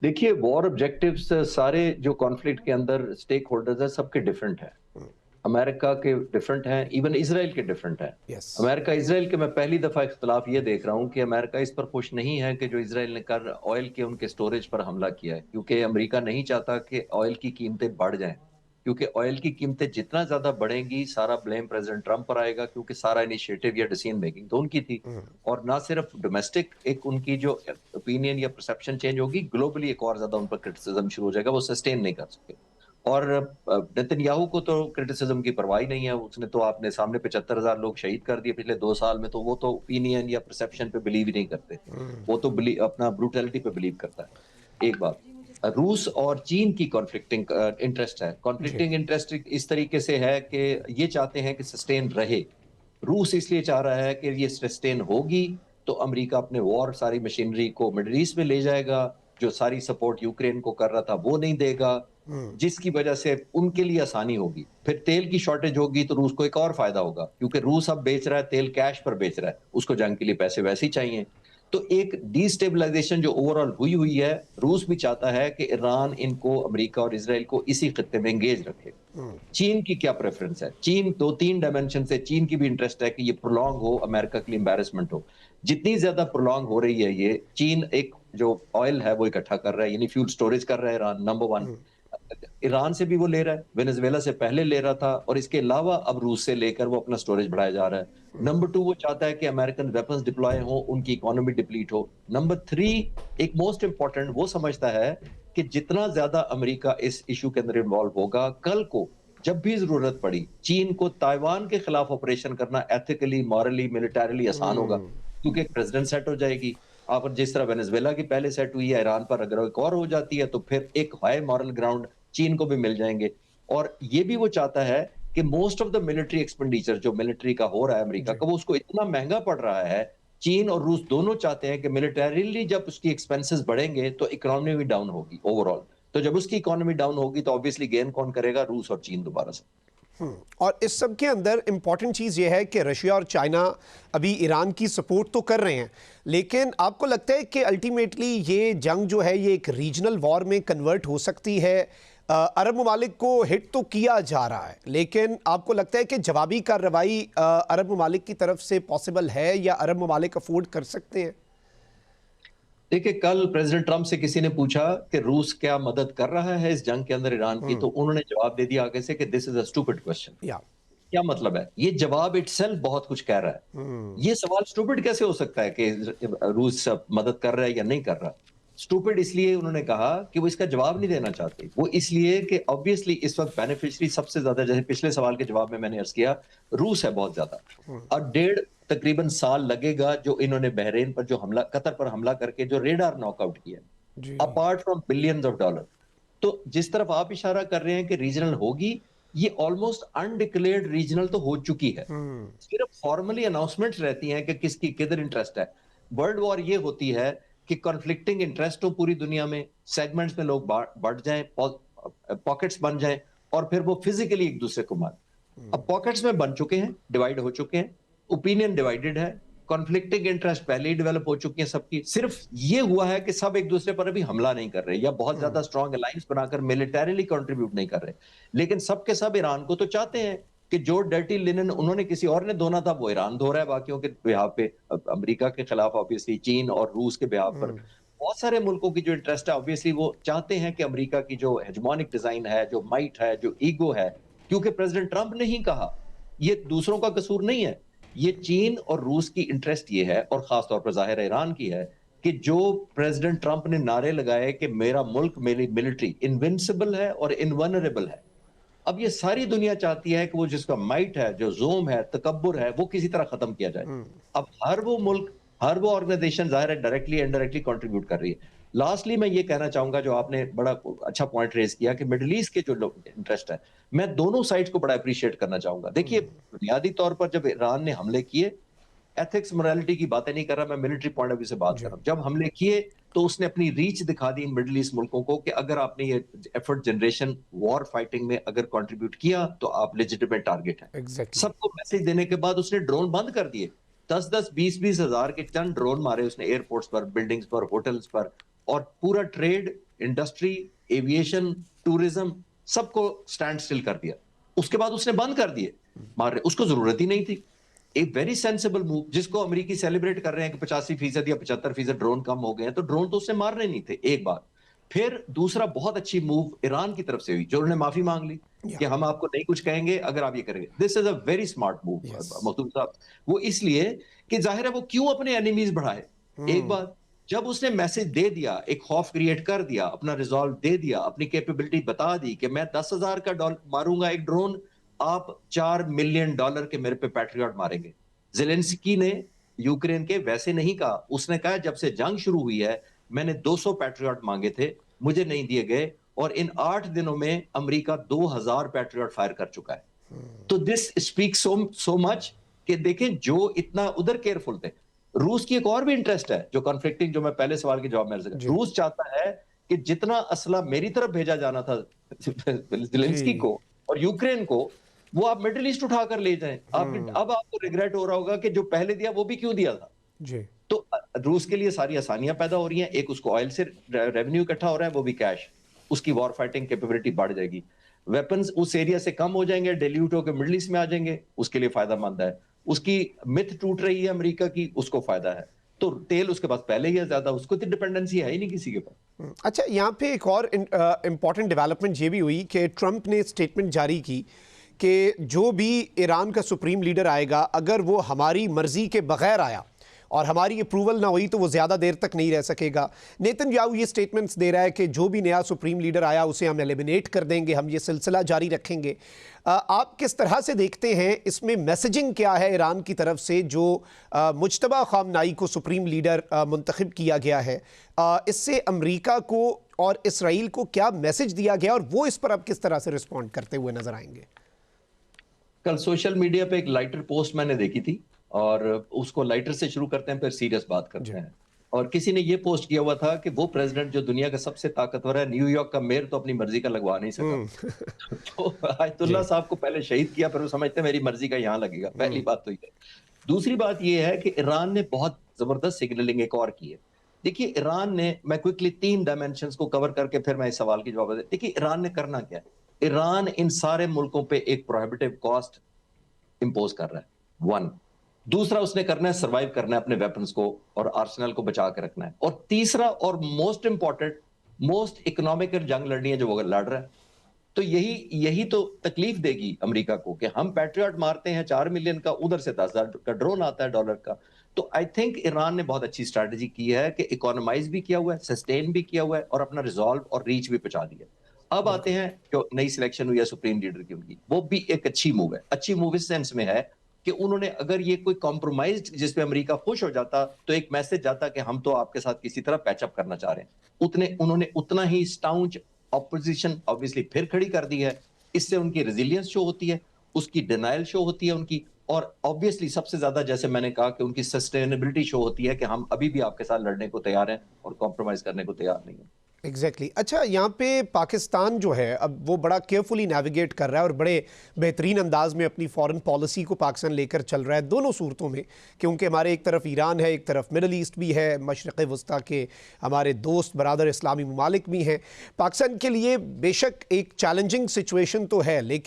देखिए, war objectives सारे जो कॉन्फ्लिक्ट के अंदर स्टेक होल्डर्स हैं, सबके डिफरेंट हैं। हुँ, अमेरिका के डिफरेंट हैं, इवन इज़राइल के डिफरेंट हैं। यस। अमेरिका इज़राइल के मैं पहली दफ़ा इख्तिलाफ ये देख रहा हूँ कि अमेरिका इस पर खुश नहीं है कि जो इज़राइल ने कर ऑयल के उनके स्टोरेज पर हमला किया है, क्योंकि अमेरिका नहीं चाहता कि ऑयल की कीमतें बढ़ जाएँ। क्योंकि ऑयल की कीमतें जितना ज़्यादा बढ़ेंगी, सारा ब्लेम प्रेज़िडेंट ट्रंप पर आएगा क्योंकि सारा इनिशिएटिव या डिसीजन मेकिंग तो उनकी थी। हुँ, और ना सिर्फ डोमेस्टिक एक उनकी जो ओपिनियन या परसेप्शन चेंज होगी, ग्लोबली एक और ज़्यादा उन पर क्रिटिसिज़्म शुरू हो जाएगा, वो सस्टेन नहीं कर सके। और नेतन्याहू को तो क्रिटिसिज्म की परवाह ही नहीं है। उसने तो आपने सामने 75,000 लोग शहीद कर दिए पिछले 2 साल में, तो वो तो ओपिनियन या परसेप्शन पे बिलीव ही नहीं करते। हुँ, वो तो अपना ब्रूटैलिटी पे बिलीव करता है। एक बात। रूस और चीन की कॉन्फ्लिक्टिंग इंटरेस्ट है। जी। कॉन्फ्लिक्टिंग इंटरेस्ट इस तरीके से है कि ये चाहते हैं कि सस्टेन रहे। रूस इसलिए चाह रहा है कि ये सस्टेन होगी, तो अमेरिका अपने वॉर सारी मशीनरी को मिडल ईस्ट में ले जाएगा, जो सारी सपोर्ट यूक्रेन को कर रहा था, वो नहीं देगा। हुँ, जिसकी वजह से उनके लिए आसानी होगी। फिर तेल की शॉर्टेज होगी तो रूस को एक और फ़ायदा होगा, क्योंकि रूस अब बेच रहा है तेल कैश पर बेच रहा है, उसको जंग के लिए पैसे वैसे ही चाहिए। तो एक डिस्टेबलाइज़ेशन जो ओवरऑल हुई हुई है, रूस भी चाहता है कि ईरान इनको अमेरिका और इज़राइल को इसी खित्ते में एंगेज रखे। हुँ, चीन की क्या प्रेफ़रेंस है? चीन 2-3 डायमेंशन से चीन की भी इंटरेस्ट है कि ये प्रोलॉन्ग हो, अमेरिका के लिए एम्बैरेसमेंट हो। जितनी ज़्यादा प्रोलॉन्ग हो रही है ये, चीन एक जो ऑयल है वो इकट्ठा कर रहा है, यानी फ्यूल स्टोरेज कर रहा है ईरान, नंबर 1। हुँ, ईरान से भी वो ले रहा है, वेनेजुएला से पहले ले रहा था और इसके अलावा अब रूस से लेकर वो अपना स्टोरेज बढ़ाया जा रहा है। हुँ, नंबर 2 वो चाहता है कि अमेरिकन वेपन्स डिप्लॉय हो, उनकी इकोनॉमी डिप्लीट हो। नंबर 3 एक मोस्ट इम्पोर्टेंट वो समझता है कि जितना ज़्यादा अमेरिका इस इश्यू के अंदर इन्वॉल्व होगा, कल को जब भी ज़रूरत पड़ी, चीन को ताइवान के खिलाफ ऑपरेशन करना एथिकली, मॉरली, मिलिटरीली आसान होगा, हुँ, क्योंकि एक प्रेसिडेंट सेट हो जाएगी। और जिस तरह वेनेजुएला की पहले सेट हुई है, ईरान पर अगर एक और हो जाती है, तो फिर एक हाई मॉरल ग्राउंड चीन को भी मिल जाएँगे। और ये भी वो चाहता है कि most of the military expenditure जो मिलिट्री का हो रहा है अमेरिका जी। का, वो उसको इतना महँगा पड़ रहा है। चीन और रूस दोनों चाहते हैं कि मिलिटरीली जब उसकी एक्सपेंसेस बढ़ेंगे, तो इकोनॉमी भी डाउन होगी ओवरऑल। तो जब उसकी इकोनॉमी डाउन होगी, तो ऑब्वियसली गेन कौन करेगा? रूस और चीन दोबारा से। और इस सब के अंदर इम्पॉर्टेंट चीज़ ये है कि रशिया और चाइना अभी ईरान की सपोर्ट तो कर रहे हैं, लेकिन आपको लगता है कि अल्टीमेटली ये जंग जो है ये एक रीजनल वॉर में कन्वर्ट हो सकती है? अरब ममालिक को हिट तो किया जा रहा है, लेकिन आपको लगता है कि जवाबी कार्रवाई अरब ममालिक की तरफ से पॉसिबल है या अरब ममालिक अफोर्ड कर सकते हैं? देखिए, कल प्रेसिडेंट ट्रंप से किसी ने पूछा कि रूस क्या मदद कर रहा है इस जंग के अंदर ईरान की, हुँ, तो उन्होंने जवाब दे दिया आगे से कि this is a stupid question. या क्या मतलब है? ये जवाब इटसेल्फ बहुत कुछ कह रहा है। हुँ, ये सवाल स्टूपिड कैसे हो सकता है कि रूस मदद कर रहा है या नहीं कर रहा? स्टूपिड इसलिए उन्होंने कहा कि वो इसका जवाब नहीं देना चाहते। वो इसलिए कि ऑब्वियसली इस वक़्त बेनिफिशियरी सबसे ज़्यादा, जैसे पिछले सवाल के जवाब में मैंने अर्ज़ किया, रूस है बहुत ज़्यादा। हुँ, और डेढ़ तकरीबन साल लगेगा जो इन्होंने बहरीन पर जो हमला, कतर पर हमला करके जो रेडार नॉकआउट किया, जी, apart from billions of dollar. तो जिस तरफ आप इशारा कर रहे हैं कि रीजनल होगी, ये ऑलमोस्ट अनडिक्लेयर्ड रीजनल तो हो चुकी है। हुँ, सिर्फ फॉर्मली अनाउंसमेंट्स रहती हैं कि किसकी किधर इंटरेस्ट है। वर्ल्ड वॉर ये होती है कि कॉन्फ्लिक्टिंग इंटरेस्ट हो पूरी दुनिया में, सेगमेंट्स में लोग बढ़ जाएँ, पॉकेट्स बन जाएँ और फिर वो फिज़िकली एक दूसरे को मारें। अब हुँ, पॉकेट्स में बन चुके हैं, डिवाइड हो चुके हैं, ओपिनियन डिवाइडेड है, कॉन्फ्लिक्टिंग इंटरेस्ट पहले ही डेवलप हो चुकी है सबकी। सिर्फ ये हुआ है कि सब एक-दूसरे पर अभी हमला नहीं कर रहे या बहुत हुँ, ज़्यादा स्ट्रॉन्ग अलायंस बनाकर मिलिटरीली कंट्रीब्यूट नहीं कर रहे। लेकिन सब के सब ईरान को तो चाहते हैं कि जो डर्टी लिनेन उन्होंने किसी और ने धोना था, वो ईरान धो रहा है बाकियों के बिहाफ़ पे। अमेरिका के खिलाफ ऑब्वियसली चीन और रूस के बिहाफ़ पर। हुँ, बहुत सारे मुल्कों की जो इंटरेस्ट है ऑब्वियसली वो चाहते हैं कि अमेरिका की जो हेजेमोनिक डिज़ाइन है, जो माइट है, जो ईगो है, क्योंकि प्रेज़िडेंट ट्रंप ने ही कहा, ये दूसरों का कसूर नहीं है। ये चीन और रूस की इंटरेस्ट ये है और ख़ास तौर पर ज़ाहिर है ईरान की है कि जो प्रेज़िडेंट ट्रंप ने नारे लगाए कि मेरा मुल्क, मेरी मिलिट्री इनविंसिबल है और इनवल्नरेबल है। अब ये सारी दुनिया चाहती है कि वो जिसका माइट है, जो ज़ोम है, तकब्बुर है, वो किसी तरह खत्म किया जाए। हुँ, अब हर वो मुल्क, हर वो ऑर्गनाइज़ेशन ज़ाहिर है डायरेक्टली इनडायरेक्टली कंट्रीब्यूट कर रही है। लास्टली मैं ये कहना चाहूँगा, जो आपने बड़ा अच्छा पॉइंट रेज़ किया कि मिडल ईस्ट के जो लोग इंटरेस्ट है, मैं दोनों साइड्स को बड़ा एप्रिशिएट करना चाहूँगा। देखिए, हुँ, बुनियादी तौर पर जब ईरान ने हमले किए, एथिक्स मोरालिटी की बातें नहीं कर रहा मैं, मिलिट्री पॉइंट ऑफ व्यू से बात कर जी, रहा हूँ। जब हमले किए, तो उसने अपनी रीच दिखा दी इन मिडल ईस्ट मुल्कों को कि अगर आपने ये एफर्ट जनरेशन वॉर फाइटिंग में अगर कंट्रीब्यूट किया, तो आप लेजिटिमेट टारगेट हैं। एग्ज़ैक्टली, सबको मैसेज देने के बाद उसने ड्रोन बंद कर दिए। 10-10, 20-20 हज़ार के टन ड्रोन मारे उसने एयरपोर्ट्स पर, बिल्डिंग्स पर, होटल्स पर और पूरा ट्रेड इंडस्ट्री, एविएशन, टूरिज्म सबको स्टैंड स्टिल कर दिया। उसके बाद उसने बंद कर दिए मार रहे, उसको जरूरत ही नहीं थी। एक वेरी सेंसिबल मूव, जिसको अमेरिकी सेलिब्रेट कर रहे हैं कि 85% या 75% ड्रोन कम हो गए हैं, तो ड्रोन तो उससे मारने नहीं थे। एक बात। फिर दूसरा बहुत अच्छी मूव ईरान की तरफ से हुई, जो उन्होंने माफी मांग ली कि हम आपको नहीं कुछ कहेंगे अगर आप ये करेंगे। This is a very smart move Makhdoom साहब। वो इसलिए कि जाहिर है वो क्यों अपने एनिमीज बढ़ाए। एक बात, जब उसने मैसेज दे दिया, एक खौफ क्रिएट कर दिया, अपना रिजॉल्व दे दिया, अपनी कैपेबिलिटी बता दी कि मैं 10,000 का डॉलर मारूंगा एक ड्रोन, आप $4 मिलियन के मेरे पे पैट्रियट मारेंगे। जेलेंस्की ने यूक्रेन के वैसे नहीं कहा, उसने कहा जब से जंग शुरू हुई है मैंने 200 पैट्रियट मांगे थे, मुझे नहीं दिए गए, और इन 8 दिनों में अमेरिका 2000 पैट्रियट फायर कर चुका है। तो दिस स्पीक सो मच कि देखें जो इतना उधर केयरफुल थे। रूस की एक और भी इंटरेस्ट है जो कॉन्फ्लिक्टिंग, जो मैं पहले सवाल के जवाब में, रूस चाहता है कि जितना असला मेरी तरफ भेजा जाना था जेलेंस्की को और यूक्रेन को, वो आप मिडिल ईस्ट उठाकर ले जाएं। अब आपको रिग्रेट हो रहा होगा कि जो पहले दिया वो भी क्यों दिया था जी। तो रूस के लिए सारी आसानियां पैदा हो रही हैं। एक, उसको ऑयल से रेवेन्यू इकट्ठा हो रहा है, वो भी कैश, उसकी वॉर फाइटिंग कैपेबिलिटी बढ़ जाएगी, वेपन्स उस एरिया से कम हो जाएंगे, डिल्यूट होकर मिडिल ईस्ट में आ जाएंगे, उसके लिए फायदामंद है। उसकी मिथ टूट रही है अमेरिका की, उसको फायदा है। तो तेल उसके पास पहले ही है ज्यादा, उसको तो डिपेंडेंसी है ही नहीं किसी के पास। अच्छा, यहाँ पे एक और इंपॉर्टेंट डेवलपमेंट ये भी हुई कि ट्रंप ने स्टेटमेंट जारी की कि जो भी ईरान का सुप्रीम लीडर आएगा, अगर वो हमारी मर्जी के बगैर आया और हमारी अप्रूवल ना हुई तो वो ज़्यादा देर तक नहीं रह सकेगा। नेतन्याहू ये स्टेटमेंट्स दे रहा है कि जो भी नया सुप्रीम लीडर आया उसे हम एलिमिनेट कर देंगे, हम ये सिलसिला जारी रखेंगे। आप किस तरह से देखते हैं, इसमें मैसेजिंग क्या है ईरान की तरफ से जो मुज्तबा खामनाई को सुप्रीम लीडर मुंतखब किया गया है? इससे अमरीका को और इसराइल को क्या मैसेज दिया गया और वो इस पर अब किस तरह से रिस्पॉन्ड करते हुए नजर आएंगे? कल सोशल मीडिया पे एक लाइटर पोस्ट मैंने देखी थी, और उसको लाइटर से शुरू करते हैं फिर सीरियस बात करते हैं। और किसी ने ये पोस्ट किया हुआ था कि वो प्रेसिडेंट जो दुनिया का सबसे ताकतवर है, न्यूयॉर्क का मेयर तो अपनी मर्जी का लगवा नहीं सका। तो आयतुल्लाह साहब को पहले शहीद किया, फिर वो समझते मेरी मर्जी का यहाँ लगेगा। पहली बात तो ये। दूसरी बात ये है कि ईरान ने बहुत जबरदस्त सिग्नलिंग एक और की है। देखिए ईरान ने, मैं क्विकली 3 डायमेंशंस को कवर करके फिर मैं इस सवाल की जवाब दे। देखिए ईरान ने करना क्या है, ईरान इन सारे मुल्कों पे एक प्रोहिबिटिव कॉस्ट इंपोज कर रहा है, 1। दूसरा, उसने करना है सर्वाइव करना है अपने वेपन्स को और आर्सेनल को बचा के रखना है। और तीसरा और मोस्ट इंपॉर्टेंट, मोस्ट इकोनॉमिकल जंग लड़नी है जो वो लड़ रहा है। तो यही तो तकलीफ देगी अमेरिका को कि हम पैट्रियट मारते हैं 4 मिलियन का, उधर से 10,000 का ड्रोन आता है डॉलर का। तो आई थिंक ईरान ने बहुत अच्छी स्ट्रैटेजी की है कि इकोनॉमाइज भी किया हुआ है, सस्टेन भी किया हुआ है, और अपना रिजॉल्व और रीच भी पहुंचा दिया। अब आते हैं जो नई सिलेक्शन हुई है सुप्रीम लीडर की, उनकी वो भी एक अच्छी मूव है। अच्छी मूव इस सेंस में है कि उन्होंने, अगर ये कोई कॉम्प्रोमाइज जिसपे अमेरिका खुश हो जाता तो एक मैसेज जाता कि हम तो आपके साथ किसी तरह पैचअप करना चाह रहे हैं, उन्होंने उतना ही स्टाउंच ऑपोजिशन ऑब्वियसली फिर खड़ी कर दी है। इससे उनकी रेजिलियंस शो होती है, उसकी डिनायल शो होती है उनकी, और ऑब्वियसली सबसे ज्यादा, जैसे मैंने कहा, कि उनकी सस्टेनेबिलिटी शो होती है कि हम अभी भी आपके साथ लड़ने को तैयार हैं और कॉम्प्रोमाइज करने को तैयार नहीं है। एग्जैक्टली अच्छा, यहाँ पे पाकिस्तान जो है अब वो बड़ा केयरफुली नेविगेट कर रहा है और बड़े बेहतरीन अंदाज में अपनी फॉरेन पॉलिसी को पाकिस्तान लेकर चल रहा है दोनों सूरतों में, क्योंकि हमारे एक तरफ ईरान है, एक तरफ मिडल ईस्ट भी है, मशरक़ वस्ता के हमारे दोस्त बरादर इस्लामी ममालिक भी हैं। पाकिस्तान के लिए बेशक एक चैलेंजिंग सिचुएशन तो है, लेकिन